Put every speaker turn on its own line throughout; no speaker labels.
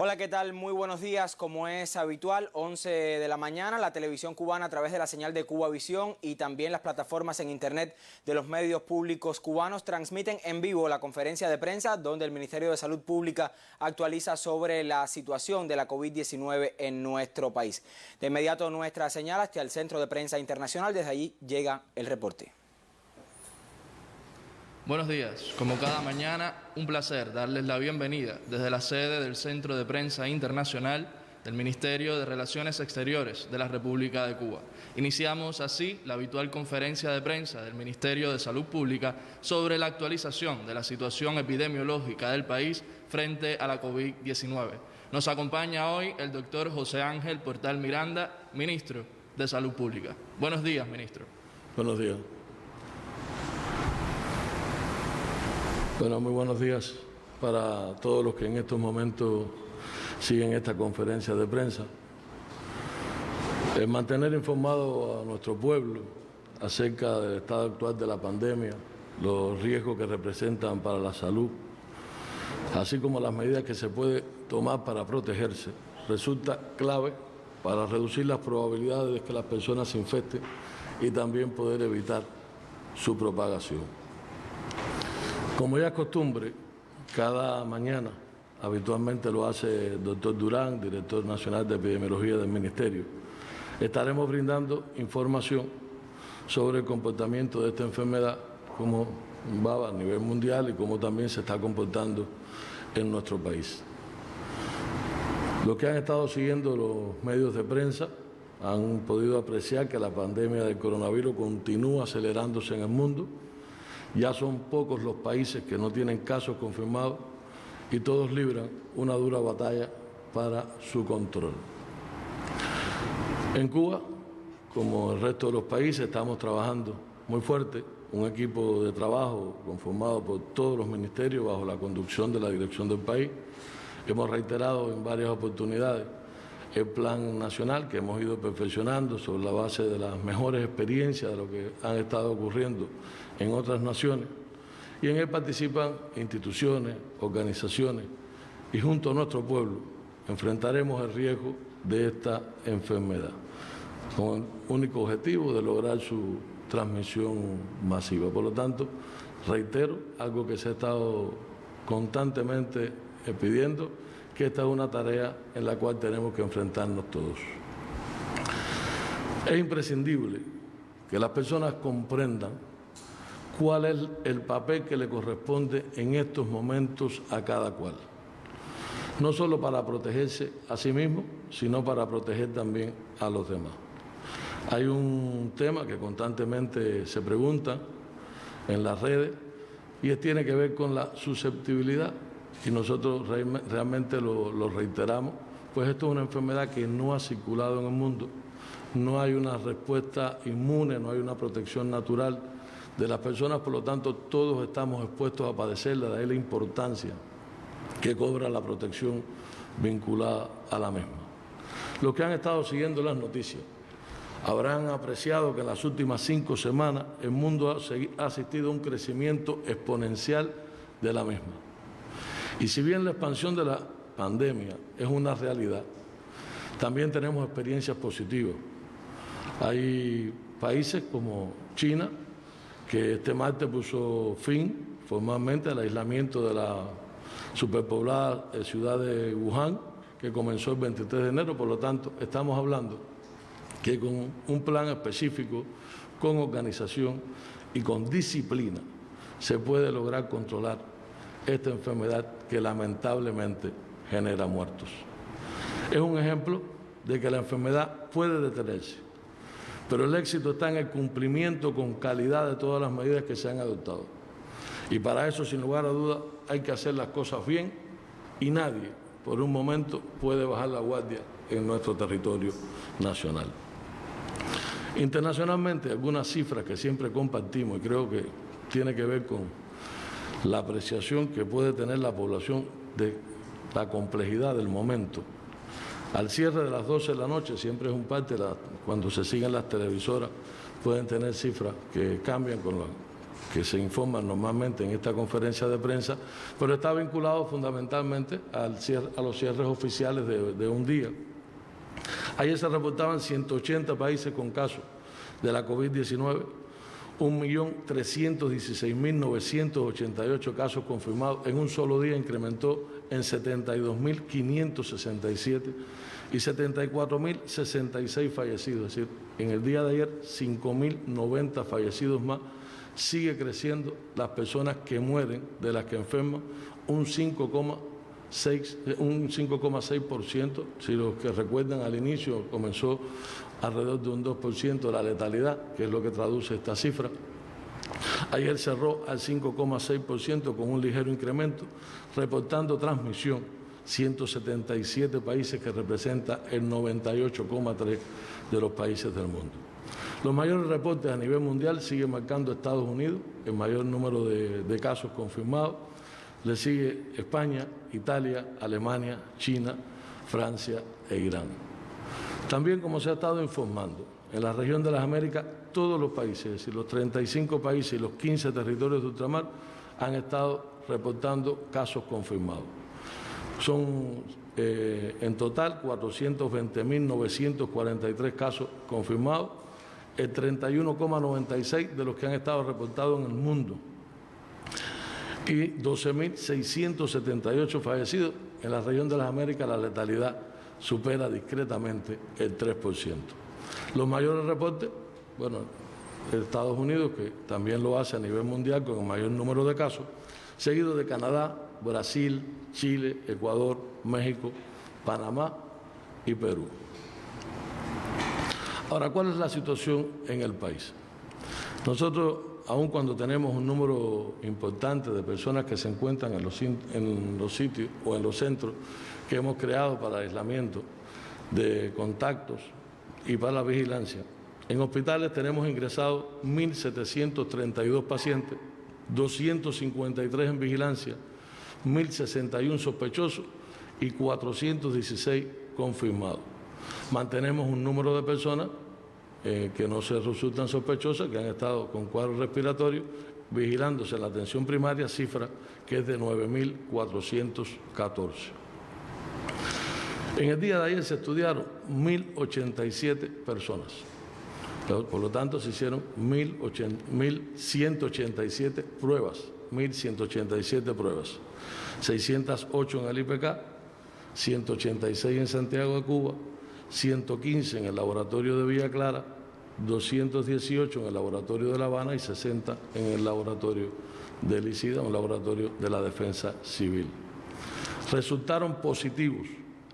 Hola, ¿qué tal? Muy buenos días. Como es habitual, 11 de la mañana, la televisión cubana a través de la señal de Cubavisión y también las plataformas en internet de los medios públicos cubanos transmiten en vivo la conferencia de prensa donde el Ministerio de Salud Pública actualiza sobre la situación de la COVID-19 en nuestro país. De inmediato nuestra señal hasta el Centro de Prensa Internacional, desde allí llega el reporte.
Buenos días. Como cada mañana, un placer darles la bienvenida desde la sede del Centro de Prensa Internacional del Ministerio de Relaciones Exteriores de la República de Cuba. Iniciamos así la habitual conferencia de prensa del Ministerio de Salud Pública sobre la actualización de la situación epidemiológica del país frente a la COVID-19. Nos acompaña hoy el doctor José Ángel Portal Miranda, ministro de Salud Pública. Buenos días, ministro.
Buenos días. Bueno, muy buenos días para todos los que en estos momentos siguen esta conferencia de prensa. Mantener informado a nuestro pueblo acerca del estado actual de la pandemia, los riesgos que representan para la salud, así como las medidas que se puede tomar para protegerse, resulta clave para reducir las probabilidades de que las personas se infecten y también poder evitar su propagación. Como ya es costumbre, cada mañana, habitualmente lo hace el doctor Durán, director nacional de epidemiología del Ministerio, estaremos brindando información sobre el comportamiento de esta enfermedad, cómo va a nivel mundial y cómo también se está comportando en nuestro país. Los que han estado siguiendo los medios de prensa han podido apreciar que la pandemia del coronavirus continúa acelerándose en el mundo. Ya son pocos los países que no tienen casos confirmados y todos libran una dura batalla para su control. En Cuba, como el resto de los países, estamos trabajando muy fuerte, un equipo de trabajo conformado por todos los ministerios bajo la conducción de la dirección del país. Hemos reiterado en varias oportunidades el plan nacional que hemos ido perfeccionando sobre la base de las mejores experiencias de lo que han estado ocurriendo en otras naciones, y en él participan instituciones, organizaciones, y junto a nuestro pueblo enfrentaremos el riesgo de esta enfermedad, con el único objetivo de lograr su transmisión masiva. Por lo tanto, reitero algo que se ha estado constantemente pidiendo, que esta es una tarea en la cual tenemos que enfrentarnos todos. Es imprescindible que las personas comprendan cuál es el papel que le corresponde en estos momentos a cada cual. No solo para protegerse a sí mismo, sino para proteger también a los demás. Hay un tema que constantemente se pregunta en las redes y tiene que ver con la susceptibilidad. Y nosotros realmente lo reiteramos, pues esto es una enfermedad que no ha circulado en el mundo, no hay una respuesta inmune, no hay una protección natural de las personas, por lo tanto todos estamos expuestos a padecerla, de ahí la importancia que cobra la protección vinculada a la misma. Los que han estado siguiendo las noticias habrán apreciado que en las últimas 5 semanas el mundo ha asistido a un crecimiento exponencial de la misma. Y si bien la expansión de la pandemia es una realidad, también tenemos experiencias positivas. Hay países como China, que este martes puso fin formalmente al aislamiento de la superpoblada ciudad de Wuhan, que comenzó el 23 de enero. Por lo tanto, estamos hablando que con un plan específico, con organización y con disciplina, se puede lograr controlar esta enfermedad que lamentablemente genera muertos. Es un ejemplo de que la enfermedad puede detenerse, pero el éxito está en el cumplimiento con calidad de todas las medidas que se han adoptado. Y para eso, sin lugar a dudas, hay que hacer las cosas bien y nadie, por un momento, puede bajar la guardia en nuestro territorio nacional. Internacionalmente, algunas cifras que siempre compartimos y creo que tiene que ver con la apreciación que puede tener la población de la complejidad del momento. Al cierre de las 12 de la noche, siempre es un parte, cuando se siguen las televisoras, pueden tener cifras que cambian con que se informan normalmente en esta conferencia de prensa, pero está vinculado fundamentalmente a los cierres oficiales de un día. Ayer se reportaban 180 países con casos de la COVID-19, 1.316.988 casos confirmados. En un solo día incrementó en 72.567 y 74.066 fallecidos. Es decir, en el día de ayer, 5.090 fallecidos más. Sigue creciendo las personas que mueren de las que enferman un 5,6%. Si los que recuerdan al inicio comenzó alrededor de un 2% la letalidad, que es lo que traduce esta cifra. Ayer cerró al 5,6% con un ligero incremento, reportando transmisión 177 países, que representa el 98,3% de los países del mundo. Los mayores reportes a nivel mundial siguen marcando Estados Unidos, el mayor número de casos confirmados. Le sigue España, Italia, Alemania, China, Francia e Irán. También, como se ha estado informando, en la región de las Américas, todos los países, es decir, los 35 países y los 15 territorios de ultramar, han estado reportando casos confirmados. Son en total 420.943 casos confirmados, el 31,96% de los que han estado reportados en el mundo, y 12.678 fallecidos. En la región de las Américas la letalidad supera discretamente el 3%. Los mayores reportes, bueno, Estados Unidos, que también lo hace a nivel mundial con el mayor número de casos, seguido de Canadá, Brasil, Chile, Ecuador, México, Panamá y Perú. Ahora, ¿cuál es la situación en el país? Nosotros, aun cuando tenemos un número importante de personas que se encuentran en los sitios o en los centros que hemos creado para aislamiento de contactos y para la vigilancia, en hospitales tenemos ingresados 1.732 pacientes, 253 en vigilancia, 1.061 sospechosos y 416 confirmados. Mantenemos un número de personas que no se resultan sospechosas, que han estado con cuadros respiratorios, vigilándose en la atención primaria, cifra que es de 9.414. En el día de ayer se estudiaron 1.087 personas. Por lo tanto, se hicieron 1.187 pruebas, 1.187 pruebas, 608 en el IPK, 186 en Santiago de Cuba, 115 en el laboratorio de Villa Clara, 218 en el laboratorio de La Habana y 60 en el laboratorio de Licida, un laboratorio de la Defensa Civil. Resultaron positivos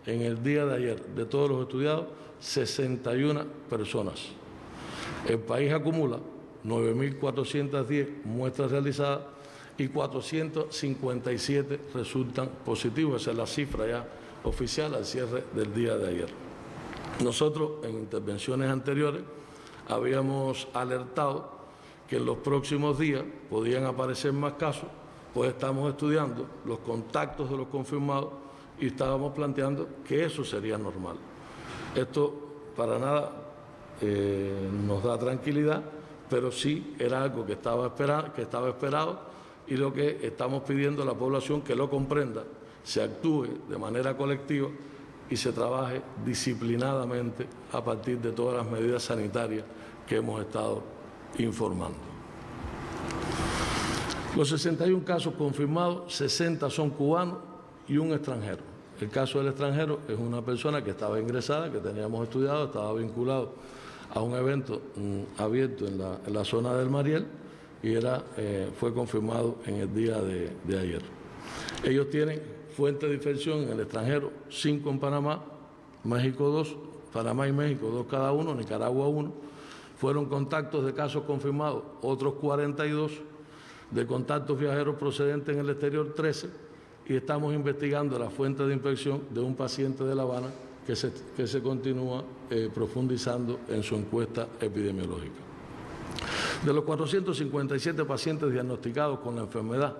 en el día de ayer de todos los estudiados 61 personas. El país acumula 9.410 muestras realizadas y 457 resultan positivos. Esa es la cifra ya oficial al cierre del día de ayer. Nosotros, en intervenciones anteriores, habíamos alertado que en los próximos días podían aparecer más casos, pues estamos estudiando los contactos de los confirmados y estábamos planteando que eso sería normal. Esto para nada nos da tranquilidad, pero sí era algo que estaba esperado y lo que estamos pidiendo a la población que lo comprenda, se actúe de manera colectiva y se trabaje disciplinadamente a partir de todas las medidas sanitarias que hemos estado informando. Los 61 casos confirmados, 60 son cubanos y un extranjero. El caso del extranjero es una persona que estaba ingresada, que teníamos estudiado, estaba vinculado a un evento abierto en la zona del Mariel y fue confirmado en el día de ayer. Ellos tienen fuente de infección en el extranjero, 5 en Panamá, México 2, Panamá y México 2 cada uno, Nicaragua 1. Fueron contactos de casos confirmados, otros 42, de contactos viajeros procedentes en el exterior 13, y estamos investigando la fuente de infección de un paciente de La Habana que se continúa profundizando en su encuesta epidemiológica. De los 457 pacientes diagnosticados con la enfermedad,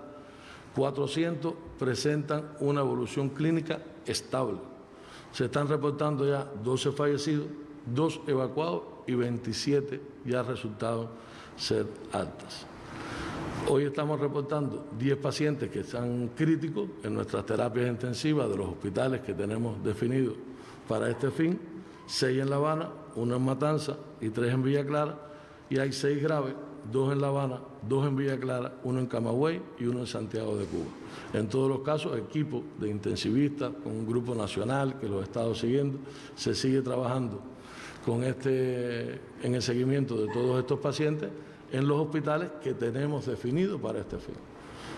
400 presentan una evolución clínica estable. Se están reportando ya 12 fallecidos, 2 evacuados y 27 ya resultaron ser altas. Hoy estamos reportando 10 pacientes que están críticos en nuestras terapias intensivas de los hospitales que tenemos definidos para este fin, 6 en La Habana, 1 en Matanza y 3 en Villa Clara, y hay 6 graves, 2 en La Habana, 2 en Villa Clara, 1 en Camagüey y 1 en Santiago de Cuba. En todos los casos, equipo de intensivistas con un grupo nacional que los he estado siguiendo, se sigue trabajando en el seguimiento de todos estos pacientes en los hospitales que tenemos definidos para este fin.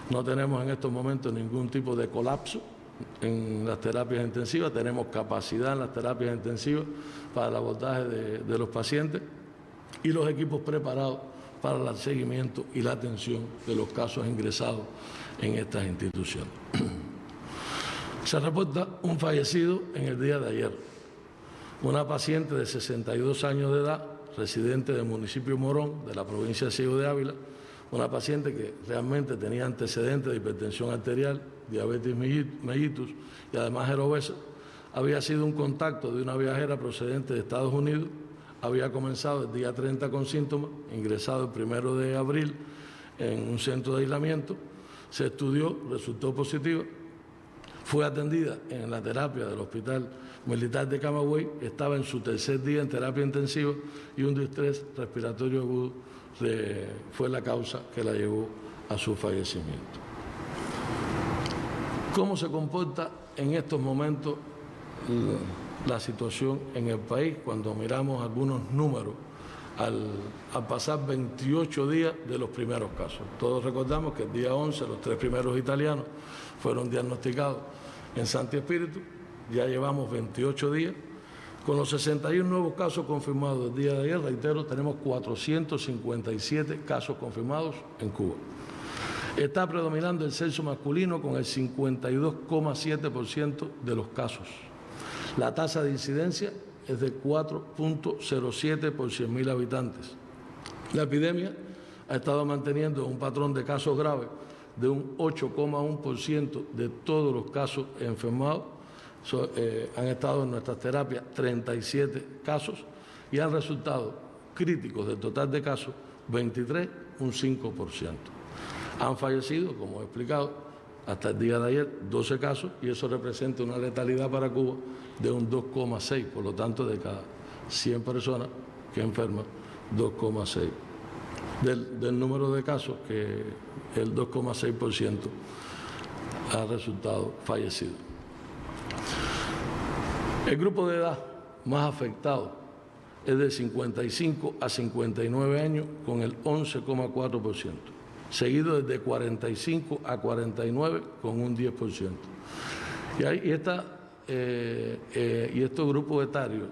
No tenemos en estos momentos ningún tipo de colapso en las terapias intensivas, tenemos capacidad en las terapias intensivas para el abordaje de los pacientes y los equipos preparados para el seguimiento y la atención de los casos ingresados en estas instituciones. Se reporta un fallecido en el día de ayer, una paciente de 62 años de edad, residente del municipio Morón, de la provincia de Ciego de Ávila, una paciente que realmente tenía antecedentes de hipertensión arterial, diabetes mellitus y además era obesa. Había sido un contacto de una viajera procedente de Estados Unidos, había comenzado el día 30 con síntomas, ingresado el 1 de abril en un centro de aislamiento, se estudió, resultó positiva, fue atendida en la terapia del Hospital Militar de Camagüey, estaba en su tercer día en terapia intensiva y un distrés respiratorio agudo fue la causa que la llevó a su fallecimiento. ¿Cómo se comporta en estos momentos la situación en el país cuando miramos algunos números al pasar 28 días de los primeros casos? Todos recordamos que el día 11 los 3 primeros italianos fueron diagnosticados en Santi Espíritu. Ya llevamos 28 días. Con los 61 nuevos casos confirmados el día de ayer, reitero, tenemos 457 casos confirmados en Cuba. Está predominando el sexo masculino con el 52,7% de los casos. La tasa de incidencia es de 4.07 por 100.000 habitantes. La epidemia ha estado manteniendo un patrón de casos graves de un 8,1% de todos los casos enfermados. Han estado en nuestras terapias 37 casos y han resultado críticos del total de casos 23, un 5%. Han fallecido, como he explicado, hasta el día de ayer 12 casos y eso representa una letalidad para Cuba de un 2,6, por lo tanto de cada 100 personas que enferman, 2,6. Del número de casos, que el 2,6% ha resultado fallecido. El grupo de edad más afectado es de 55 a 59 años con el 11,4%, seguido desde 45 a 49 con un 10%. Y estos grupos etarios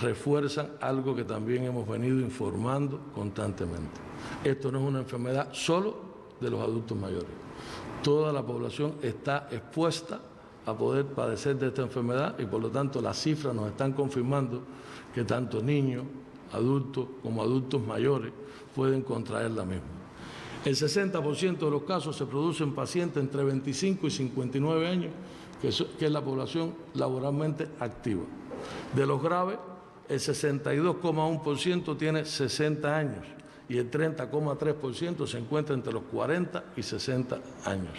refuerzan algo que también hemos venido informando constantemente. Esto no es una enfermedad solo de los adultos mayores. Toda la población está expuesta a poder padecer de esta enfermedad y por lo tanto las cifras nos están confirmando que tanto niños, adultos como adultos mayores pueden contraer la misma. El 60% de los casos se producen en pacientes entre 25 y 59 años, que es la población laboralmente activa. De los graves, el 62,1% tiene 60 años y el 30,3% se encuentra entre los 40 y 60 años.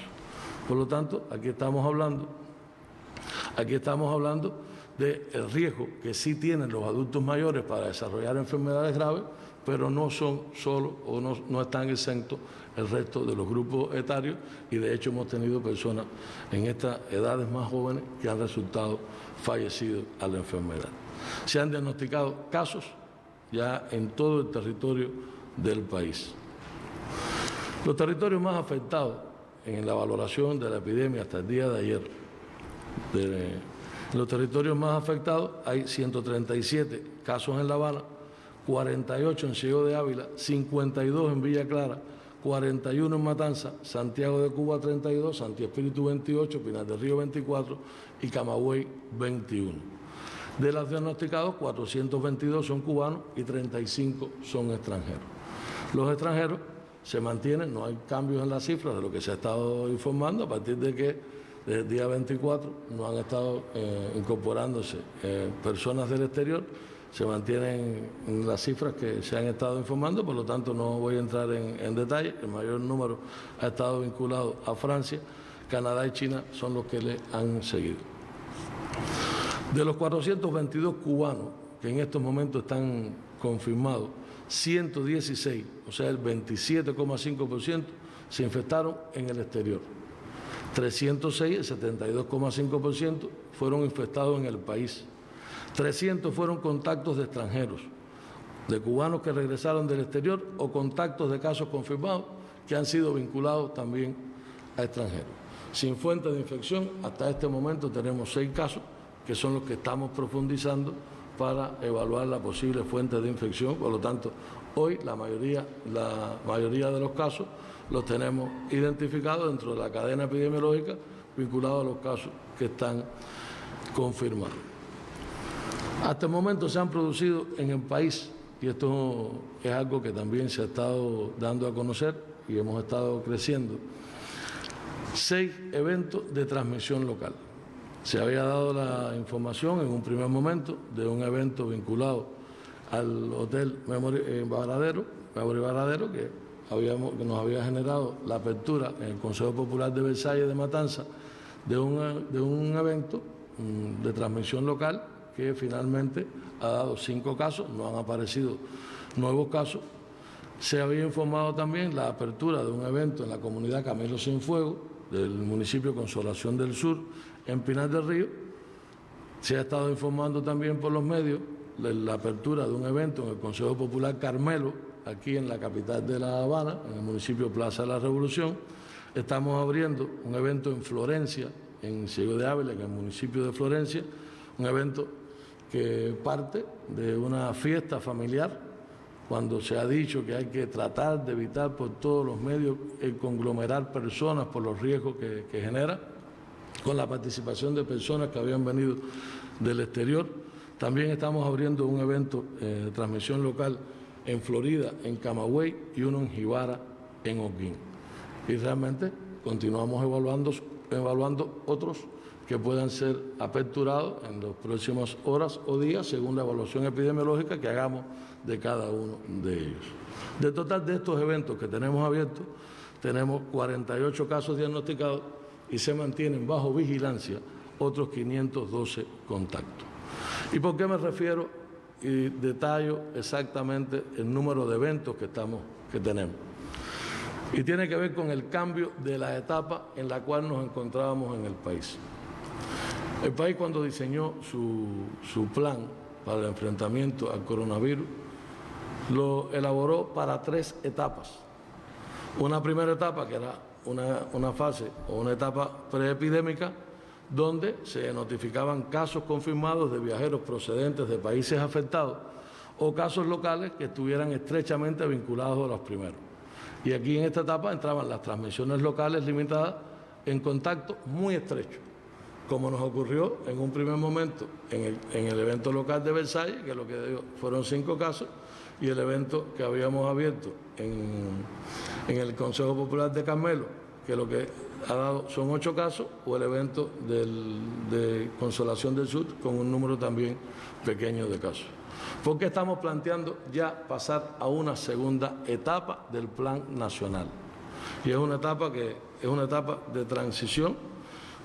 Por lo tanto, aquí estamos hablando del riesgo que sí tienen los adultos mayores para desarrollar enfermedades graves, pero no son solo o no están exentos el resto de los grupos etarios y de hecho hemos tenido personas en estas edades más jóvenes que han resultado fallecidos a la enfermedad. Se han diagnosticado casos ya en todo el territorio del país. Los territorios más afectados en la valoración de la epidemia hasta el día de ayer, en los territorios más afectados hay 137 casos en La Habana, 48 en Ciego de Ávila, 52 en Villa Clara, 41 en Matanza, Santiago de Cuba 32, Santi Espíritu 28, Pinar del Río 24 y Camagüey 21. De los diagnosticados, 422 son cubanos y 35 son extranjeros. Los extranjeros se mantienen, no hay cambios en las cifras de lo que se ha estado informando a partir de que desde el día 24 no han estado incorporándose personas del exterior se mantienen en las cifras que se han estado informando, por lo tanto no voy a entrar en detalle. El mayor número ha estado vinculado a Francia, Canadá y China son los que le han seguido. De los 422 cubanos que en estos momentos están confirmados, 116, o sea el 27,5%, se infectaron en el exterior. 306, el 72,5%, fueron infectados en el país. 300 fueron contactos de extranjeros, de cubanos que regresaron del exterior o contactos de casos confirmados que han sido vinculados también a extranjeros. Sin fuente de infección, hasta este momento tenemos 6 casos, que son los que estamos profundizando para evaluar la posible fuente de infección. Por lo tanto, hoy la mayoría de los casos los tenemos identificados dentro de la cadena epidemiológica vinculados a los casos que están confirmados. Hasta el momento se han producido en el país, y esto es algo que también se ha estado dando a conocer y hemos estado creciendo, 6 eventos de transmisión local. Se había dado la información en un primer momento de un evento vinculado al Hotel Memory Varadero, que nos había generado la apertura en el Consejo Popular de Versalles de Matanza de un evento de transmisión local que finalmente ha dado 5 casos, no han aparecido nuevos casos. Se había informado también la apertura de un evento en la comunidad Camelo Cienfuegos del municipio Consolación del Sur, en Pinar del Río. Se ha estado informando también por los medios de la apertura de un evento en el Consejo Popular Carmelo, aquí en la capital de La Habana, en el municipio Plaza de la Revolución. Estamos abriendo un evento en Florencia, en Ciego de Ávila, en el municipio de Florencia, un evento que parte de una fiesta familiar, cuando se ha dicho que hay que tratar de evitar por todos los medios el conglomerar personas por los riesgos que genera, con la participación de personas que habían venido del exterior. También estamos abriendo un evento de transmisión local en Florida, en Camagüey, y uno en Jibara, en Holguín. Y realmente continuamos evaluando otros que puedan ser aperturados en las próximas horas o días, según la evaluación epidemiológica que hagamos de cada uno de ellos. De total de estos eventos que tenemos abiertos, tenemos 48 casos diagnosticados y se mantienen bajo vigilancia otros 512 contactos. ¿Y por qué me refiero y detallo exactamente el número de eventos que tenemos? Y tiene que ver con el cambio de la etapa en la cual nos encontrábamos en el país. El país, cuando diseñó su plan para el enfrentamiento al coronavirus, lo elaboró para 3 etapas. Una primera etapa, que era una fase o una etapa preepidémica, donde se notificaban casos confirmados de viajeros procedentes de países afectados o casos locales que estuvieran estrechamente vinculados a los primeros. Y aquí en esta etapa entraban las transmisiones locales limitadas en contacto muy estrecho, como nos ocurrió en un primer momento en el evento local de Versalles, que lo que dio fueron 5 casos, y el evento que habíamos abierto en el Consejo Popular de Carmelo, que lo que ha dado son 8 casos, o el evento de Consolación del Sur, con un número también pequeño de casos. Porque estamos planteando ya pasar a una segunda etapa del Plan Nacional. Y es una etapa que es una etapa de transición,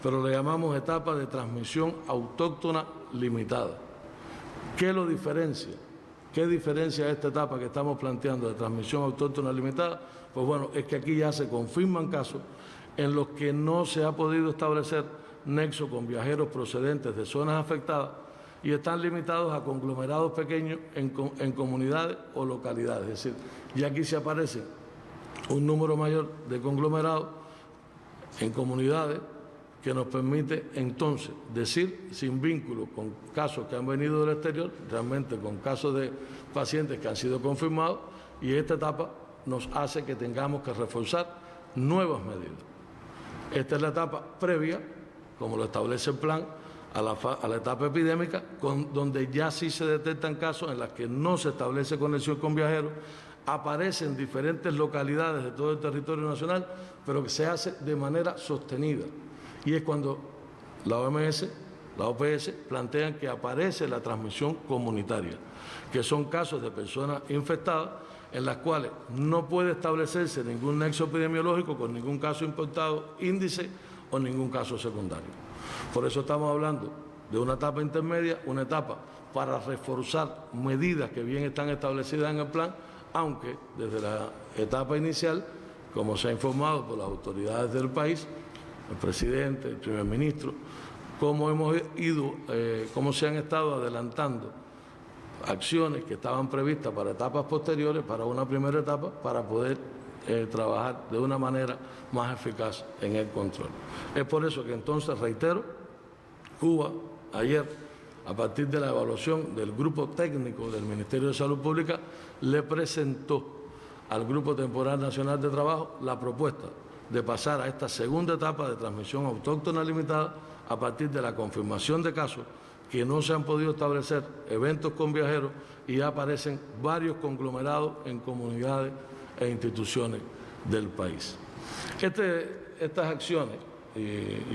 pero le llamamos etapa de transmisión autóctona limitada. ¿Qué lo diferencia? ¿Qué diferencia esta etapa que estamos planteando de transmisión autóctona limitada? Pues bueno, es que aquí ya se confirman casos en los que no se ha podido establecer nexo con viajeros procedentes de zonas afectadas y están limitados a conglomerados pequeños en comunidades o localidades. Es decir, ya aquí se aparece un número mayor de conglomerados en comunidades que nos permite entonces decir, sin vínculo con casos que han venido del exterior, realmente con casos de pacientes que han sido confirmados, y esta etapa nos hace que tengamos que reforzar nuevas medidas. Esta es la etapa previa, como lo establece el plan, a la etapa epidémica, donde ya sí se detectan casos en los que no se establece conexión con viajeros, aparecen diferentes localidades de todo el territorio nacional, pero que se hace de manera sostenida. Y es cuando la OMS la OPS, plantean que aparece la transmisión comunitaria, que son casos de personas infectadas en las cuales no puede establecerse ningún nexo epidemiológico con ningún caso importado, índice o ningún caso secundario. Por eso estamos hablando de una etapa intermedia, una etapa para reforzar medidas que bien están establecidas en el plan, aunque desde la etapa inicial, como se ha informado por las autoridades del país, el presidente, el primer ministro, cómo se han estado adelantando acciones que estaban previstas para etapas posteriores, para una primera etapa, para poder trabajar de una manera más eficaz en el control. Es por eso que entonces, reitero, Cuba ayer, a partir de la evaluación del grupo técnico del Ministerio de Salud Pública, le presentó al Grupo Temporal Nacional de Trabajo la propuesta de pasar a esta segunda etapa de transmisión autóctona limitada a partir de la confirmación de casos que no se han podido establecer eventos con viajeros y ya aparecen varios conglomerados en comunidades e instituciones del país. Estas acciones,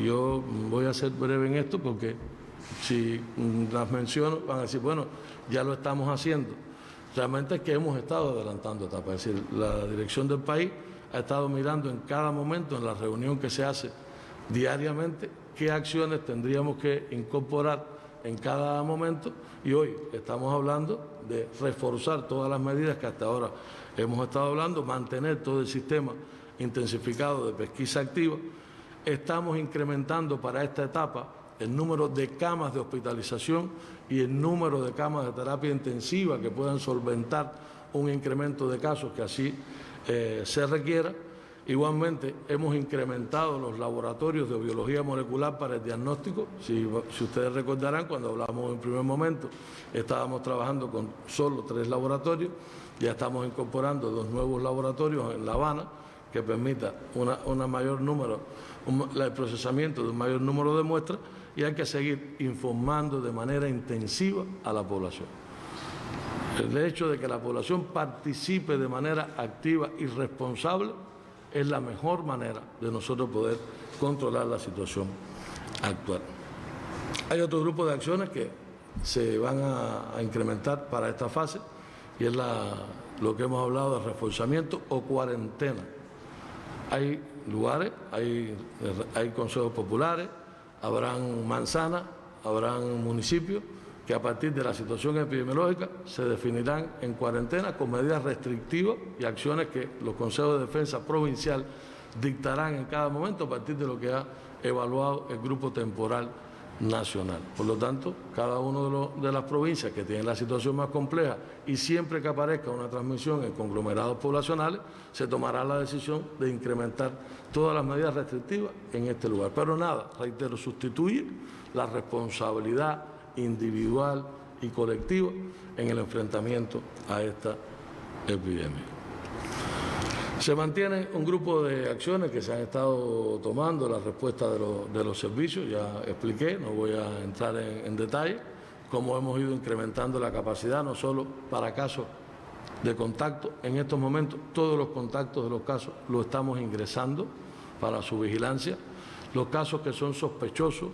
yo voy a ser breve en esto porque si las menciono van a decir, bueno, ya lo estamos haciendo. Realmente es que hemos estado adelantando etapas, es decir, la dirección del país ha estado mirando en cada momento, en la reunión que se hace diariamente, qué acciones tendríamos que incorporar en cada momento, y hoy estamos hablando de reforzar todas las medidas que hasta ahora hemos estado hablando, mantener todo el sistema intensificado de pesquisa activa. Estamos incrementando para esta etapa el número de camas de hospitalización y el número de camas de terapia intensiva que puedan solventar un incremento de casos que así se requiera. Igualmente, hemos incrementado los laboratorios de biología molecular para el diagnóstico. Si ustedes recordarán, cuando hablamos en primer momento, estábamos trabajando con solo 3 laboratorios. Ya estamos incorporando 2 nuevos laboratorios en La Habana que permita el procesamiento de un mayor número de muestras, y hay que seguir informando de manera intensiva a la población. El hecho de que la población participe de manera activa y responsable es la mejor manera de nosotros poder controlar la situación actual. Hay otro grupo de acciones que se van a incrementar para esta fase, y es lo que hemos hablado de reforzamiento o cuarentena. Hay lugares, hay consejos populares, habrán manzanas, habrán municipios que a partir de la situación epidemiológica se definirán en cuarentena con medidas restrictivas y acciones que los consejos de defensa provincial dictarán en cada momento a partir de lo que ha evaluado el Grupo Temporal Nacional. Por lo tanto, cada una de las provincias que tienen la situación más compleja, y siempre que aparezca una transmisión en conglomerados poblacionales, se tomará la decisión de incrementar todas las medidas restrictivas en este lugar. Pero nada, reitero, sustituye la responsabilidad individual y colectiva en el enfrentamiento a esta epidemia. Se mantiene un grupo de acciones que se han estado tomando, la respuesta de los servicios, ya expliqué, no voy a entrar en detalle, cómo hemos ido incrementando la capacidad, no solo para casos de contacto. En estos momentos todos los contactos de los casos los estamos ingresando para su vigilancia. Los casos que son sospechosos,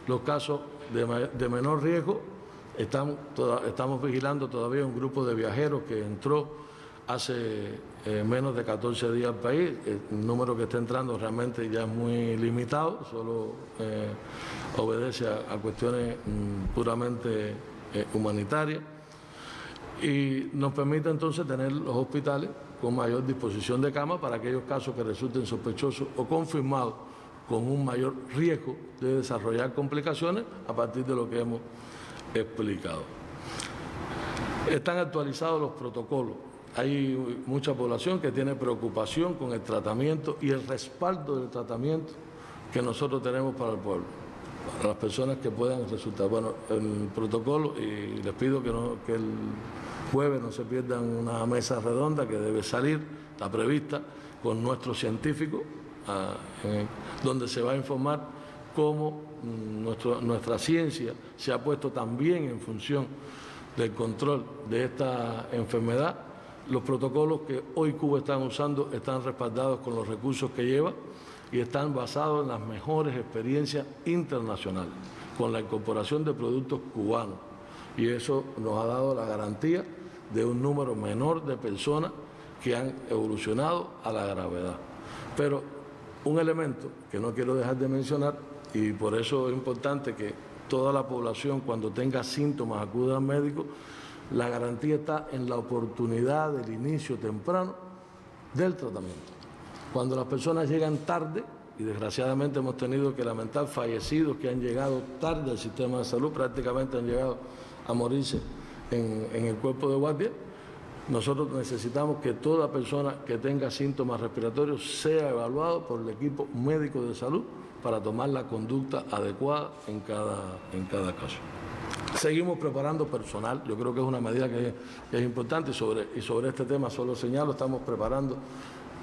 los casos de menor riesgo, estamos vigilando todavía un grupo de viajeros que entró hace menos de 14 días al país. El número que está entrando realmente ya es muy limitado, solo obedece a cuestiones puramente humanitarias, y nos permite entonces tener los hospitales con mayor disposición de camas para aquellos casos que resulten sospechosos o confirmados con un mayor riesgo de desarrollar complicaciones a partir de lo que hemos explicado. Están actualizados los protocolos. Hay mucha población que tiene preocupación con el tratamiento y el respaldo del tratamiento que nosotros tenemos para el pueblo, para las personas que puedan resultar. Bueno, el protocolo, y les pido que el jueves no se pierdan una mesa redonda que debe salir, está prevista, con nuestros científicos, donde se va a informar cómo nuestra ciencia se ha puesto también en función del control de esta enfermedad. Los protocolos que hoy Cuba está usando están respaldados con los recursos que lleva y están basados en las mejores experiencias internacionales. con la incorporación de productos cubanos, y eso nos ha dado la garantía de un número menor de personas que han evolucionado a la gravedad. Pero un elemento que no quiero dejar de mencionar, y por eso es importante que toda la población, cuando tenga síntomas, acuda al médico. La garantía está en la oportunidad del inicio temprano del tratamiento. Cuando las personas llegan tarde, y desgraciadamente hemos tenido que lamentar fallecidos que han llegado tarde al sistema de salud, prácticamente han llegado a morirse en el cuerpo de guardia, nosotros necesitamos que toda persona que tenga síntomas respiratorios sea evaluado por el equipo médico de salud para tomar la conducta adecuada en cada caso. Seguimos preparando personal, yo creo que es una medida que es importante, y sobre este tema solo señalo, estamos preparando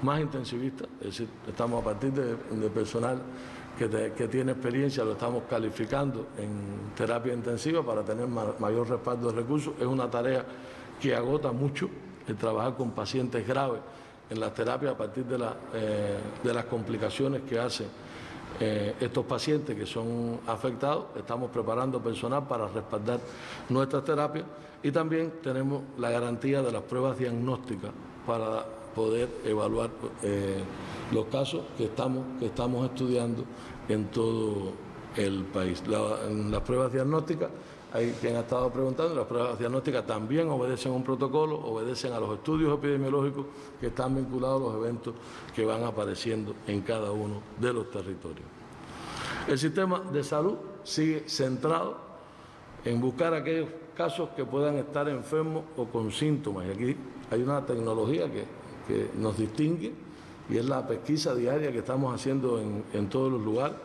más intensivistas, es decir, estamos a partir de personal que tiene experiencia, lo estamos calificando en terapia intensiva para tener mayor respaldo de recursos. Es una tarea que agota mucho el trabajar con pacientes graves en las terapias a partir de las complicaciones que hacen estos pacientes que son afectados. Estamos preparando personal para respaldar nuestras terapias y también tenemos la garantía de las pruebas diagnósticas para poder evaluar los casos que estamos estudiando en todo el país. Las pruebas diagnósticas, hay quien ha estado preguntando, las pruebas diagnósticas también obedecen a un protocolo, obedecen a los estudios epidemiológicos que están vinculados a los eventos que van apareciendo en cada uno de los territorios. El sistema de salud sigue centrado en buscar aquellos casos que puedan estar enfermos o con síntomas. Y aquí hay una tecnología que nos distingue y es la pesquisa diaria que estamos haciendo en todos los lugares.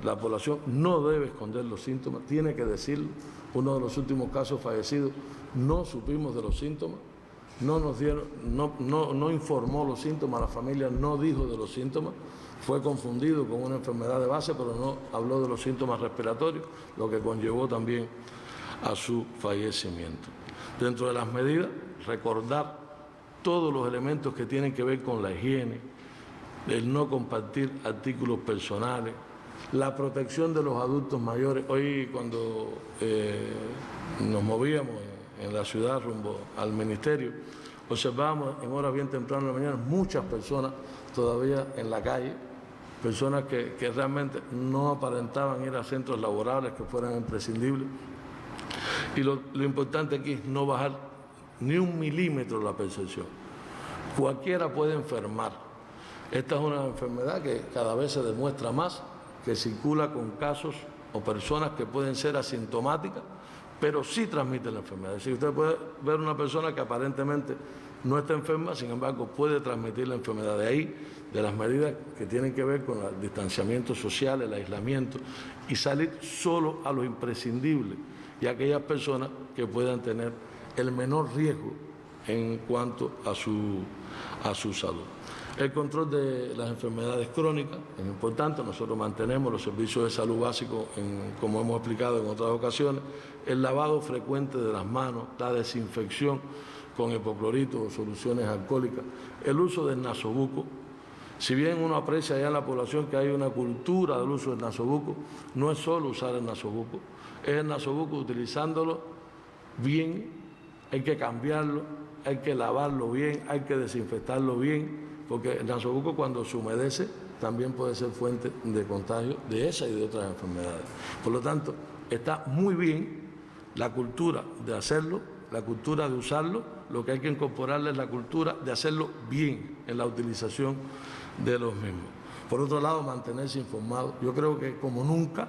La población no debe esconder los síntomas, tiene que decirlo. Uno de los últimos casos fallecidos no supimos de los síntomas, no informó los síntomas, la familia no dijo de los síntomas, fue confundido con una enfermedad de base, pero no habló de los síntomas respiratorios, lo que conllevó también a su fallecimiento. Dentro de las medidas, recordar todos los elementos que tienen que ver con la higiene, el no compartir artículos personales, la protección de los adultos mayores. Hoy cuando nos movíamos en la ciudad rumbo al ministerio, observábamos en horas bien tempranas de la mañana muchas personas todavía en la calle, personas que realmente no aparentaban ir a centros laborables que fueran imprescindibles. Y lo importante aquí es no bajar ni un milímetro la percepción. Cualquiera puede enfermar. Esta es una enfermedad que cada vez se demuestra más, que circula con casos o personas que pueden ser asintomáticas, pero sí transmiten la enfermedad. Es decir, usted puede ver una persona que aparentemente no está enferma, sin embargo puede transmitir la enfermedad. De ahí, de las medidas que tienen que ver con el distanciamiento social, el aislamiento, y salir solo a lo imprescindible y a aquellas personas que puedan tener el menor riesgo en cuanto a su salud. El control de las enfermedades crónicas es importante. Nosotros mantenemos los servicios de salud básicos, como hemos explicado en otras ocasiones, el lavado frecuente de las manos, la desinfección con hipoclorito o soluciones alcohólicas, el uso del nasobuco. Si bien uno aprecia ya en la población que hay una cultura del uso del nasobuco, no es solo usar el nasobuco, es el nasobuco utilizándolo bien, hay que cambiarlo, hay que lavarlo bien, hay que desinfectarlo bien, porque el nasobuco cuando se humedece también puede ser fuente de contagio de esa y de otras enfermedades. Por lo tanto, está muy bien la cultura de hacerlo, la cultura de usarlo, lo que hay que incorporarle es la cultura de hacerlo bien en la utilización de los mismos. Por otro lado, mantenerse informado. Yo creo que como nunca,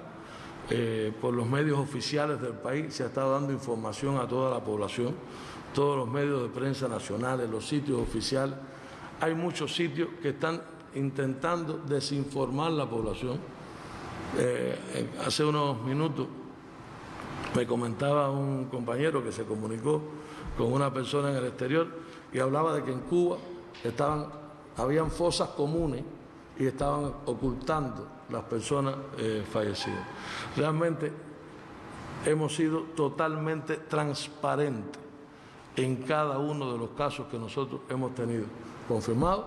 por los medios oficiales del país se ha estado dando información a toda la población, todos los medios de prensa nacionales, los sitios oficiales. Hay muchos sitios que están intentando desinformar a la población. Hace unos minutos me comentaba un compañero que se comunicó con una persona en el exterior y hablaba de que en Cuba habían fosas comunes y estaban ocultando las personas fallecidas. Realmente hemos sido totalmente transparentes en cada uno de los casos que nosotros hemos tenido confirmados,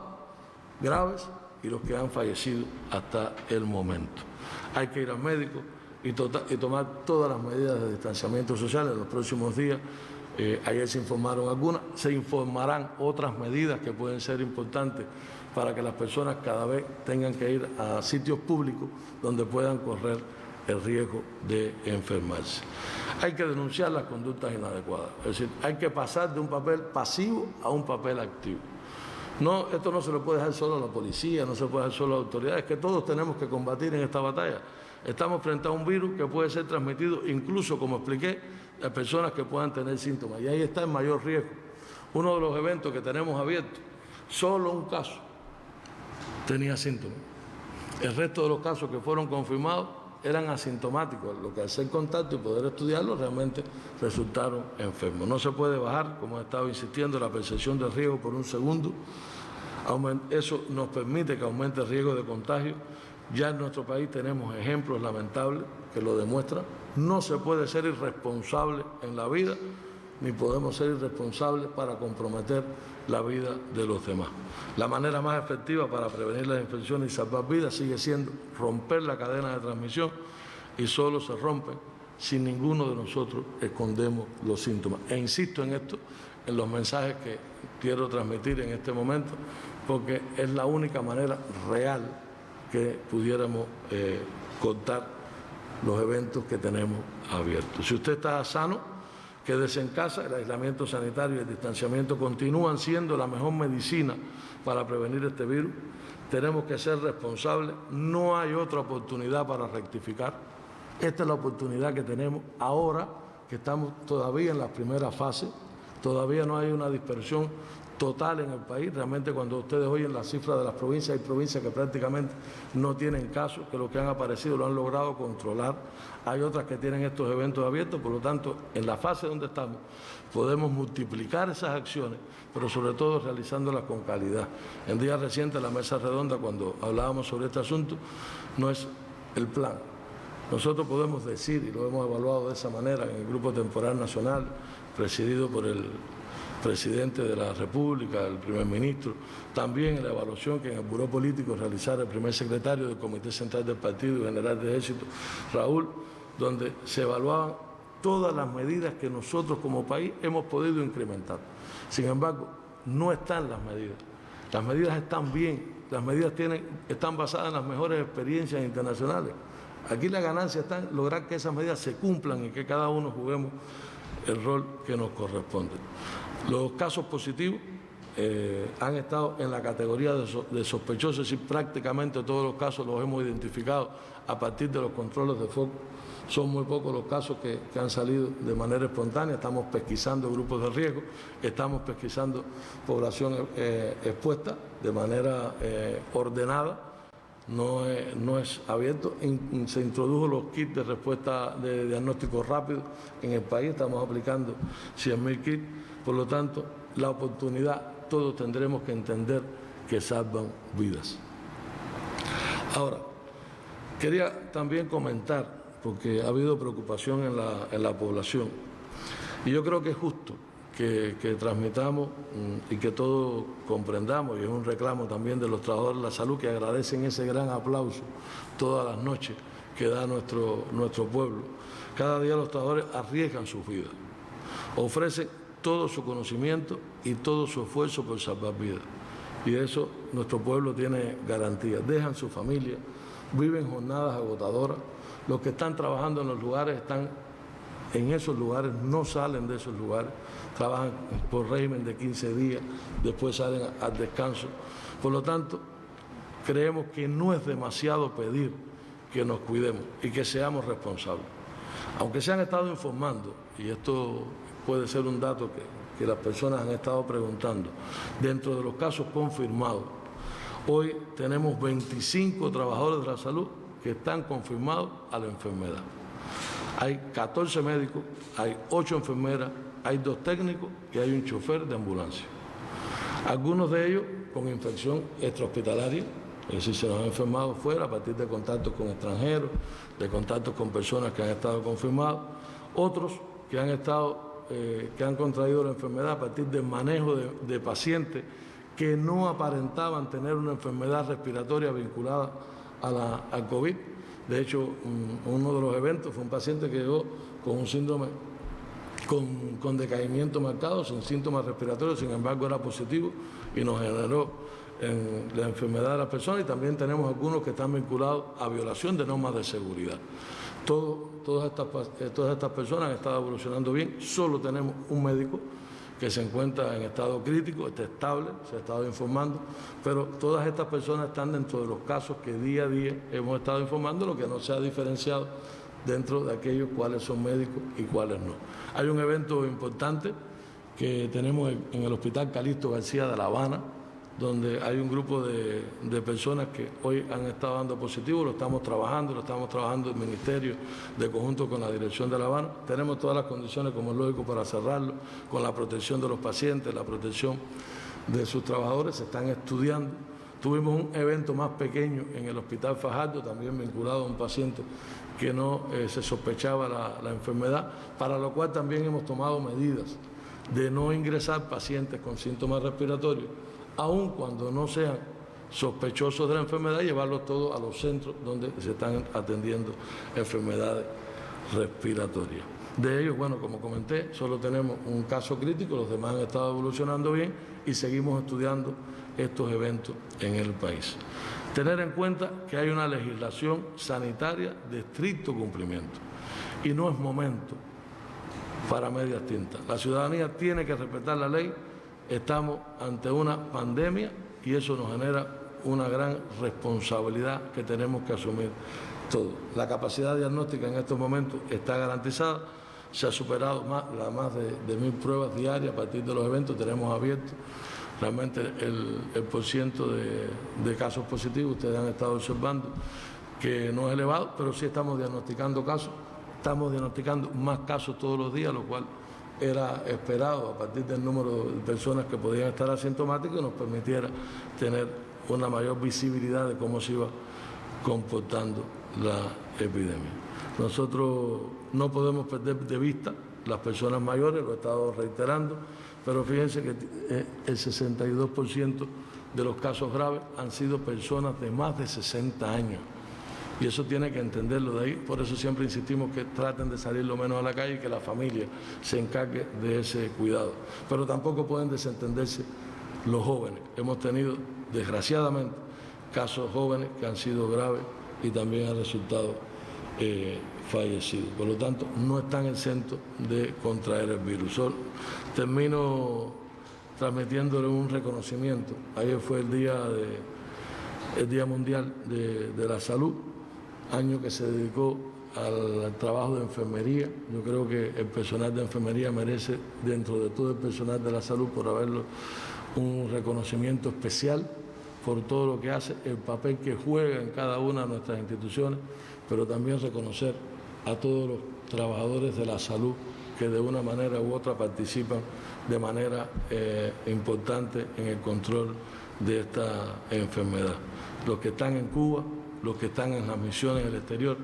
graves y los que han fallecido hasta el momento. Hay que ir al médico y tomar todas las medidas de distanciamiento social en los próximos días. Ayer se informaron algunas, se informarán otras medidas que pueden ser importantes para que las personas cada vez tengan que ir a sitios públicos donde puedan correr el riesgo de enfermarse. Hay que denunciar las conductas inadecuadas, es decir, hay que pasar de un papel pasivo a un papel activo. No, esto no se lo puede dejar solo a la policía, no se puede dejar solo a las autoridades, que todos tenemos que combatir en esta batalla. Estamos frente a un virus que puede ser transmitido, incluso, como expliqué, a personas que puedan tener síntomas. Y ahí está el mayor riesgo. Uno de los eventos que tenemos abiertos, solo un caso tenía síntomas. El resto de los casos que fueron confirmados eran asintomáticos, lo que al ser contacto y poder estudiarlo realmente resultaron enfermos. No se puede bajar, como he estado insistiendo, la percepción de riesgo por un segundo. Eso nos permite que aumente el riesgo de contagio. Ya en nuestro país tenemos ejemplos lamentables que lo demuestran. No se puede ser irresponsable en la vida, ni podemos ser irresponsables para comprometer la vida de los demás. La manera más efectiva para prevenir las infecciones y salvar vidas sigue siendo romper la cadena de transmisión, y solo se rompen si ninguno de nosotros escondemos los síntomas. E insisto en esto, en los mensajes que quiero transmitir en este momento, porque es la única manera real que pudiéramos contar los eventos que tenemos abiertos. Si usted está sano, quédese en casa. El aislamiento sanitario y el distanciamiento continúan siendo la mejor medicina para prevenir este virus. Tenemos que ser responsables, no hay otra oportunidad para rectificar. Esta es la oportunidad que tenemos ahora, que estamos todavía en las primeras fases, todavía no hay una dispersión total en el país. Realmente, cuando ustedes oyen las cifras de las provincias, hay provincias que prácticamente no tienen casos, que los que han aparecido lo han logrado controlar. Hay otras que tienen estos eventos abiertos. Por lo tanto, en la fase donde estamos, podemos multiplicar esas acciones, pero sobre todo realizándolas con calidad. En días recientes, la mesa redonda, cuando hablábamos sobre este asunto, no es el plan. Nosotros podemos decir, y lo hemos evaluado de esa manera en el Grupo Temporal Nacional, presidido por el presidente de la República, el primer ministro, también en la evaluación que en el Buró Político realizara el primer secretario del Comité Central del Partido y General de Ejército, Raúl, donde se evaluaban todas las medidas que nosotros como país hemos podido incrementar. Sin embargo, no están las medidas. Las medidas están bien, las medidas están basadas en las mejores experiencias internacionales. Aquí la ganancia está en lograr que esas medidas se cumplan y que cada uno juguemos el rol que nos corresponde. Los casos positivos han estado en la categoría de sospechosos, es decir, prácticamente todos los casos los hemos identificado a partir de los controles de foco. Son muy pocos los casos que han salido de manera espontánea. Estamos pesquisando grupos de riesgo, estamos pesquisando población expuesta de manera ordenada. No es abierto. Se introdujo los kits de respuesta de diagnóstico rápido en el país. Estamos aplicando 100.000 kits. Por lo tanto, la oportunidad, todos tendremos que entender que salvan vidas. Ahora, quería también comentar, porque ha habido preocupación en la población, y yo creo que es justo que transmitamos y que todos comprendamos, y es un reclamo también de los trabajadores de la salud, que agradecen ese gran aplauso todas las noches que da nuestro pueblo. Cada día los trabajadores arriesgan sus vidas, ofrecen todo su conocimiento y todo su esfuerzo por salvar vidas. Y de eso nuestro pueblo tiene garantía. Dejan su familia, viven jornadas agotadoras. Los que están trabajando en los lugares están en esos lugares, no salen de esos lugares, trabajan por régimen de 15 días, después salen al descanso. Por lo tanto, creemos que no es demasiado pedir que nos cuidemos y que seamos responsables. Aunque se han estado informando, y esto puede ser un dato que las personas han estado preguntando, dentro de los casos confirmados, hoy tenemos 25 trabajadores de la salud que están confirmados a la enfermedad. Hay 14 médicos, hay 8 enfermeras, hay 2 técnicos y hay un chofer de ambulancia. Algunos de ellos con infección extrahospitalaria, es decir, se nos han enfermado fuera a partir de contactos con extranjeros, de contactos con personas que han estado confirmados. Otros que han contraído la enfermedad a partir del manejo de pacientes que no aparentaban tener una enfermedad respiratoria vinculada al COVID, De hecho, uno de los eventos fue un paciente que llegó con un síndrome, con decaimiento marcado, sin síntomas respiratorios, sin embargo era positivo y nos generó la enfermedad de la persona, y también tenemos algunos que están vinculados a violación de normas de seguridad. Todas estas personas han estado evolucionando bien. Solo tenemos un médico que se encuentra en estado crítico, está estable, se ha estado informando, pero todas estas personas están dentro de los casos que día a día hemos estado informando, lo que no se ha diferenciado dentro de aquellos cuáles son médicos y cuáles no. Hay un evento importante que tenemos en el Hospital Calixto García de La Habana, donde hay un grupo de personas que hoy han estado dando positivo. Lo estamos trabajando el Ministerio de conjunto con la Dirección de La Habana. Tenemos todas las condiciones, como es lógico, para cerrarlo, con la protección de los pacientes, la protección de sus trabajadores. Se están estudiando. Tuvimos un evento más pequeño en el Hospital Fajardo, también vinculado a un paciente que no se sospechaba la enfermedad, para lo cual también hemos tomado medidas de no ingresar pacientes con síntomas respiratorios, aun cuando no sean sospechosos de la enfermedad, y llevarlos todos a los centros donde se están atendiendo enfermedades respiratorias. De ellos, bueno, como comenté, solo tenemos un caso crítico, los demás han estado evolucionando bien y seguimos estudiando estos eventos en el país. Tener en cuenta que hay una legislación sanitaria de estricto cumplimiento y no es momento para medias tintas. La ciudadanía tiene que respetar la ley. Estamos ante una pandemia y eso nos genera una gran responsabilidad que tenemos que asumir todos. La capacidad diagnóstica en estos momentos está garantizada. Se ha superado más de 1.000 pruebas diarias a partir de los eventos. Tenemos abierto realmente el porciento de casos positivos. Ustedes han estado observando que no es elevado, pero sí estamos diagnosticando casos. Estamos diagnosticando más casos todos los días, lo cual era esperado a partir del número de personas que podían estar asintomáticas y nos permitiera tener una mayor visibilidad de cómo se iba comportando la epidemia. Nosotros no podemos perder de vista las personas mayores, lo he estado reiterando, pero fíjense que el 62% de los casos graves han sido personas de más de 60 años. Y eso tiene que entenderlo de ahí, por eso siempre insistimos que traten de salir lo menos a la calle y que la familia se encargue de ese cuidado. Pero tampoco pueden desentenderse los jóvenes. Hemos tenido, desgraciadamente, casos jóvenes que han sido graves y también han resultado fallecidos. Por lo tanto, no están exentos de contraer el virus. Termino transmitiéndole un reconocimiento. Ayer fue el Día Mundial de la Salud, año que se dedicó al trabajo de enfermería. Yo creo que el personal de enfermería merece, dentro de todo el personal de la salud, por haberlo, un reconocimiento especial por todo lo que hace, el papel que juega en cada una de nuestras instituciones, pero también reconocer a todos los trabajadores de la salud que de una manera u otra participan de manera importante en el control de esta enfermedad. Los que están en Cuba, los que están en las misiones en el exterior,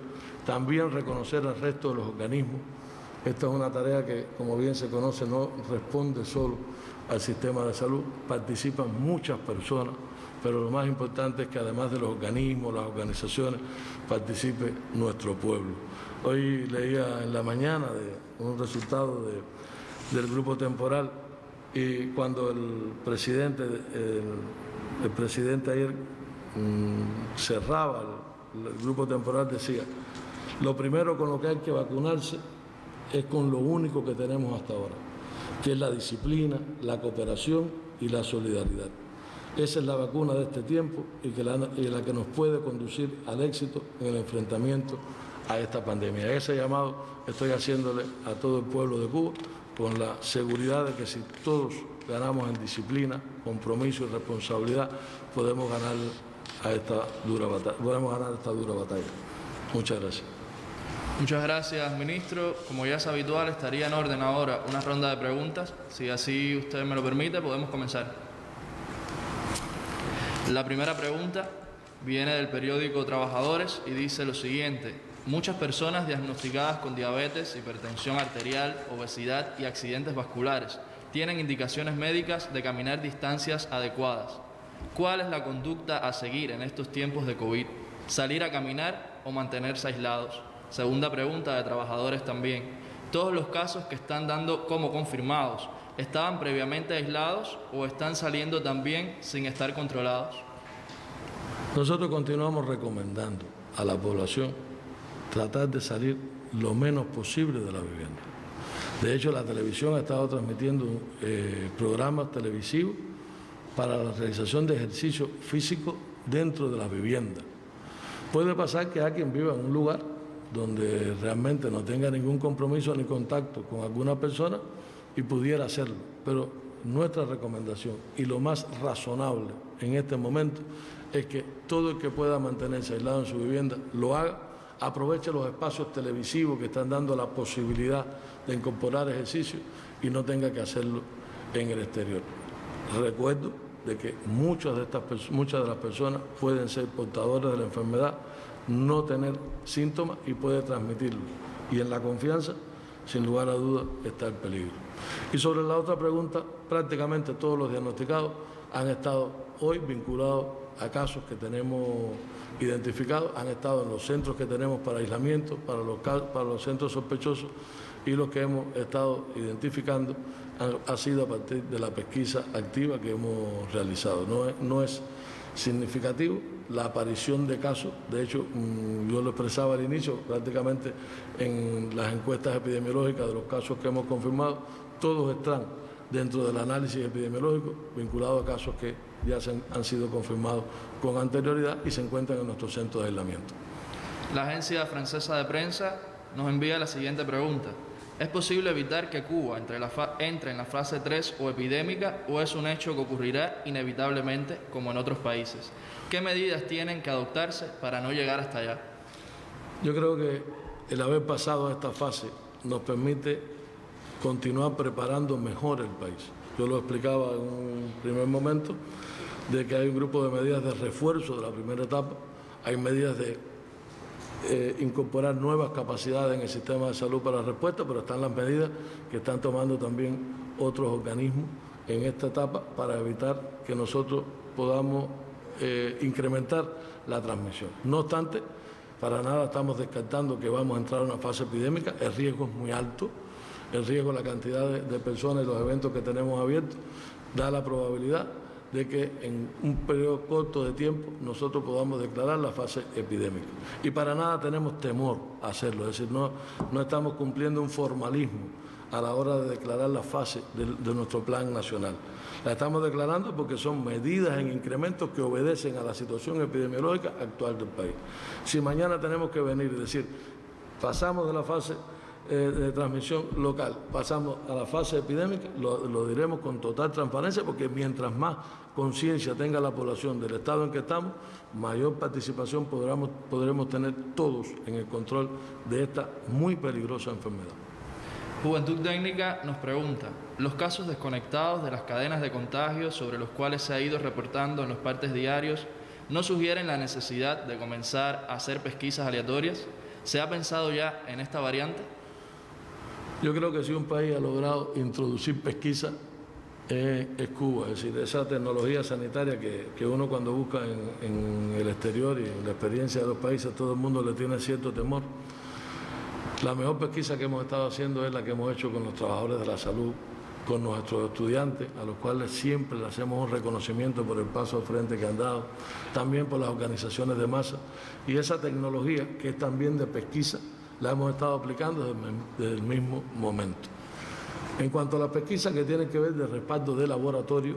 también reconocer al resto de los organismos. Esta es una tarea que, como bien se conoce, no responde solo al sistema de salud, participan muchas personas, pero lo más importante es que además de los organismos, las organizaciones, participe nuestro pueblo. Hoy leía en la mañana un resultado del grupo temporal, y cuando el presidente ayer cerraba el grupo temporal, decía: lo primero con lo que hay que vacunarse es con lo único que tenemos hasta ahora, que es la disciplina, la cooperación y la solidaridad. Esa es la vacuna de este tiempo y la que nos puede conducir al éxito en el enfrentamiento a esta pandemia. Ese llamado estoy haciéndole a todo el pueblo de Cuba, con la seguridad de que si todos ganamos en disciplina, compromiso y responsabilidad, podemos ganar esta dura batalla. Muchas gracias.
Muchas gracias, ministro. Como ya es habitual, estaría en orden ahora una ronda de preguntas. Si así usted me lo permite, podemos comenzar. La primera pregunta viene del periódico Trabajadores y dice lo siguiente: muchas personas diagnosticadas con diabetes, hipertensión arterial, obesidad y accidentes vasculares tienen indicaciones médicas de caminar distancias adecuadas. ¿Cuál es la conducta a seguir en estos tiempos de COVID? ¿Salir a caminar o mantenerse aislados. Segunda pregunta de trabajadores también. ¿Todos los casos que están dando como confirmados estaban previamente aislados o están saliendo también sin estar controlados?
Nosotros continuamos recomendando a la población tratar de salir lo menos posible de la vivienda. De hecho, la televisión ha estado transmitiendo programas televisivos para la realización de ejercicio físico dentro de la vivienda. Puede pasar que alguien viva en un lugar donde realmente no tenga ningún compromiso ni contacto con alguna persona y pudiera hacerlo, pero nuestra recomendación y lo más razonable en este momento es que todo el que pueda mantenerse aislado en su vivienda lo haga, aproveche los espacios televisivos que están dando la posibilidad de incorporar ejercicio y no tenga que hacerlo en el exterior. Recuerdo de que muchas de las personas pueden ser portadores de la enfermedad, no tener síntomas y puede transmitirlo. Y en la confianza, sin lugar a dudas, está el peligro. Y sobre la otra pregunta, prácticamente todos los diagnosticados han estado hoy vinculados a casos que tenemos identificados, han estado en los centros que tenemos para aislamiento, para los centros sospechosos, y los que hemos estado identificando ha sido a partir de la pesquisa activa que hemos realizado. No es significativo la aparición de casos. De hecho, yo lo expresaba al inicio, prácticamente en las encuestas epidemiológicas de los casos que hemos confirmado, todos están dentro del análisis epidemiológico vinculados a casos que ya han sido confirmados con anterioridad y se encuentran en nuestros centros de aislamiento.
La agencia francesa de prensa nos envía la siguiente pregunta. ¿Es posible evitar que Cuba entre en la fase 3 o epidémica o es un hecho que ocurrirá inevitablemente como en otros países? ¿Qué medidas tienen que adoptarse para no llegar hasta allá?
Yo creo que el haber pasado a esta fase nos permite continuar preparando mejor el país. Yo lo explicaba en un primer momento, de que hay un grupo de medidas de refuerzo de la primera etapa, hay medidas de incorporar nuevas capacidades en el sistema de salud para la respuesta, pero están las medidas que están tomando también otros organismos en esta etapa para evitar que nosotros podamos incrementar la transmisión. No obstante, para nada estamos descartando que vamos a entrar en una fase epidémica, el riesgo es muy alto, el riesgo, la cantidad de personas y los eventos que tenemos abiertos, da la probabilidad de que en un periodo corto de tiempo nosotros podamos declarar la fase epidémica. Y para nada tenemos temor a hacerlo, es decir, no estamos cumpliendo un formalismo a la hora de declarar la fase de nuestro plan nacional. La estamos declarando porque son medidas en incrementos que obedecen a la situación epidemiológica actual del país. Si mañana tenemos que venir y decir, pasamos de la fase de transmisión local, pasamos a la fase epidémica, lo diremos con total transparencia, porque mientras más conciencia tenga la población del estado en que estamos, mayor participación podremos tener todos en el control de esta muy peligrosa enfermedad.
Juventud Técnica nos pregunta, ¿los casos desconectados de las cadenas de contagio sobre los cuales se ha ido reportando en los partes diarios no sugieren la necesidad de comenzar a hacer pesquisas aleatorias? ¿Se ha pensado ya en esta variante?
Yo creo que si un país ha logrado introducir pesquisa es Cuba, es decir, esa tecnología sanitaria que uno cuando busca en el exterior y en la experiencia de los países, todo el mundo le tiene cierto temor. La mejor pesquisa que hemos estado haciendo es la que hemos hecho con los trabajadores de la salud, con nuestros estudiantes, a los cuales siempre le hacemos un reconocimiento por el paso al frente que han dado, también por las organizaciones de masa. Y esa tecnología, que es también de pesquisa, la hemos estado aplicando desde el mismo momento. En cuanto a la pesquisa que tiene que ver de respaldo de laboratorio,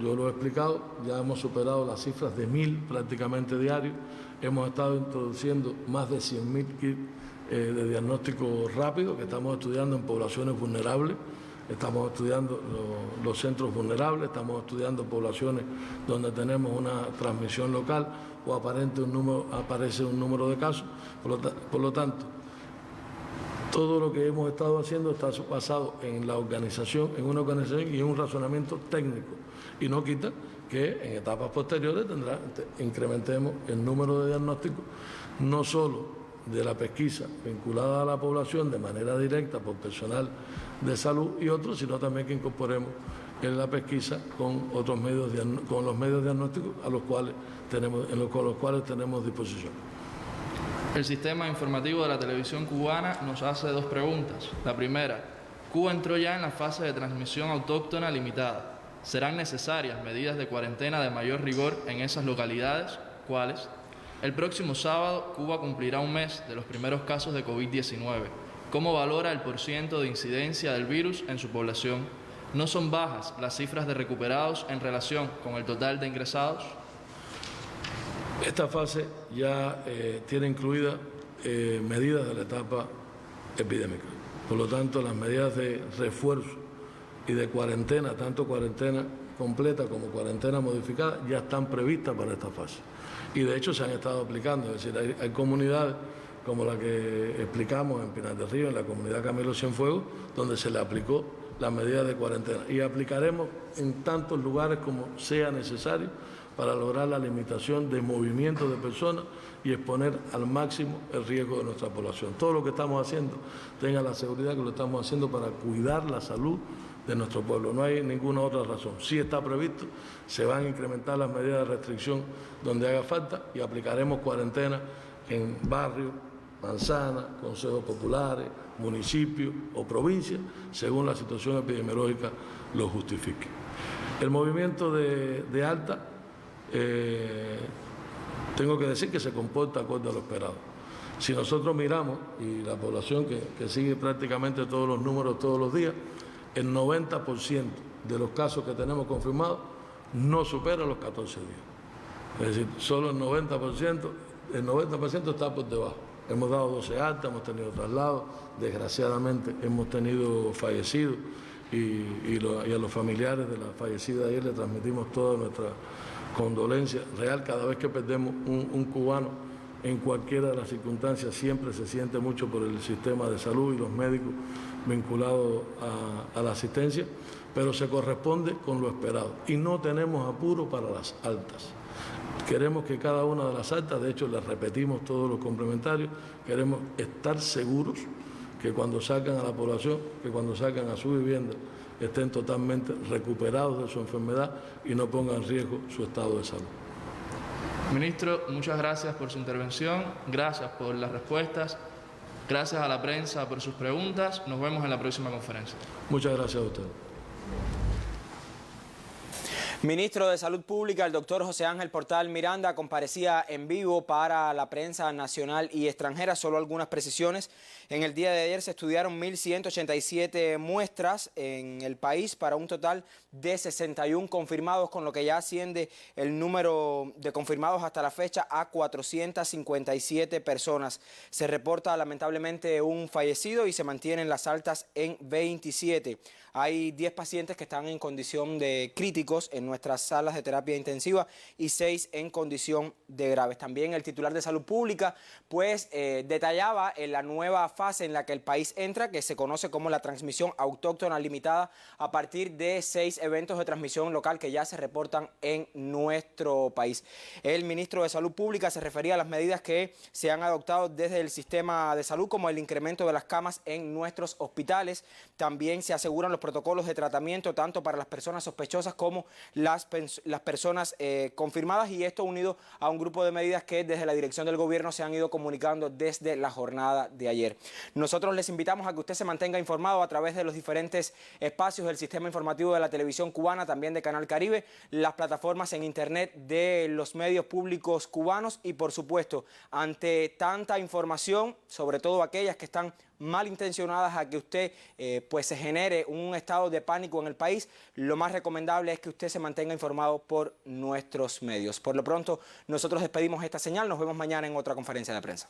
yo lo he explicado, ya hemos superado las cifras de 1.000 prácticamente diarios, hemos estado introduciendo más de 100.000 kits de diagnóstico rápido que estamos estudiando en poblaciones vulnerables, estamos estudiando los centros vulnerables, estamos estudiando poblaciones donde tenemos una transmisión local o aparece un número de casos, por lo tanto, todo lo que hemos estado haciendo está basado en la organización, en una organización y en un razonamiento técnico. Y no quita que en etapas posteriores incrementemos el número de diagnósticos, no solo de la pesquisa vinculada a la población de manera directa por personal de salud y otros, sino también que incorporemos en la pesquisa con otros medios, con los medios diagnósticos en los cuales tenemos disposición.
El sistema informativo de la televisión cubana nos hace dos preguntas. La primera, Cuba entró ya en la fase de transmisión autóctona limitada. ¿Serán necesarias medidas de cuarentena de mayor rigor en esas localidades? ¿Cuáles? El próximo sábado, Cuba cumplirá un mes de los primeros casos de COVID-19. ¿Cómo valora el porciento de incidencia del virus en su población? ¿No son bajas las cifras de recuperados en relación con el total de ingresados?
Esta fase ya tiene incluidas medidas de la etapa epidémica. Por lo tanto, las medidas de refuerzo y de cuarentena, tanto cuarentena completa como cuarentena modificada, ya están previstas para esta fase. Y de hecho se han estado aplicando, es decir, hay comunidades como la que explicamos en Pinar del Río, en la comunidad Camilo Cienfuegos, donde se le aplicó las medidas de cuarentena. Y aplicaremos en tantos lugares como sea necesario para lograr la limitación de movimiento de personas y exponer al máximo el riesgo de nuestra población. Todo lo que estamos haciendo, tenga la seguridad que lo estamos haciendo para cuidar la salud de nuestro pueblo. No hay ninguna otra razón. Sí está previsto, se van a incrementar las medidas de restricción donde haga falta y aplicaremos cuarentena en barrios, manzanas, consejos populares, municipios o provincias, según la situación epidemiológica lo justifique. El movimiento de alta, tengo que decir que se comporta acorde a lo esperado. Si nosotros miramos, y la población que sigue prácticamente todos los números todos los días, el 90% de los casos que tenemos confirmados no supera los 14 días. Es decir, solo el 90% está por debajo. Hemos dado 12 altas, hemos tenido traslados, desgraciadamente hemos tenido fallecidos y a los familiares de la fallecida ayer le transmitimos toda nuestra condolencia real. Cada vez que perdemos un cubano en cualquiera de las circunstancias siempre se siente mucho por el sistema de salud y los médicos vinculados a la asistencia, pero se corresponde con lo esperado y no tenemos apuro para las altas. Queremos que cada una de las altas, de hecho les repetimos todos los complementarios, queremos estar seguros que cuando sacan a la población, que cuando sacan a su vivienda, estén totalmente recuperados de su enfermedad y no pongan en riesgo su estado de salud.
Ministro, muchas gracias por su intervención, gracias por las respuestas, gracias a la prensa por sus preguntas. Nos vemos en la próxima conferencia.
Muchas gracias a usted.
Ministro de Salud Pública, el doctor José Ángel Portal Miranda, comparecía en vivo para la prensa nacional y extranjera. Solo algunas precisiones. En el día de ayer se estudiaron 1.187 muestras en el país para un total de 61 confirmados, con lo que ya asciende el número de confirmados hasta la fecha a 457 personas. Se reporta lamentablemente un fallecido y se mantienen las altas en 27. Hay 10 pacientes que están en condición de críticos en nuestras salas de terapia intensiva y 6 en condición de graves. También el titular de Salud Pública pues detallaba en la nueva fase en la que el país entra, que se conoce como la transmisión autóctona limitada, a partir de 6 eventos de transmisión local que ya se reportan en nuestro país. El ministro de Salud Pública se refería a las medidas que se han adoptado desde el sistema de salud, como el incremento de las camas en nuestros hospitales. También se aseguran los protocolos de tratamiento tanto para las personas sospechosas como las personas confirmadas, y esto unido a un grupo de medidas que desde la dirección del gobierno se han ido comunicando desde la jornada de ayer. Nosotros les invitamos a que usted se mantenga informado a través de los diferentes espacios del sistema informativo de la televisión cubana, también de Canal Caribe, las plataformas en internet de los medios públicos cubanos y por supuesto ante tanta información, sobre todo aquellas que están malintencionadas a que usted pues se genere un estado de pánico en el país, lo más recomendable es que usted se mantenga informado por nuestros medios. Por lo pronto, nosotros despedimos esta señal, nos vemos mañana en otra conferencia de prensa.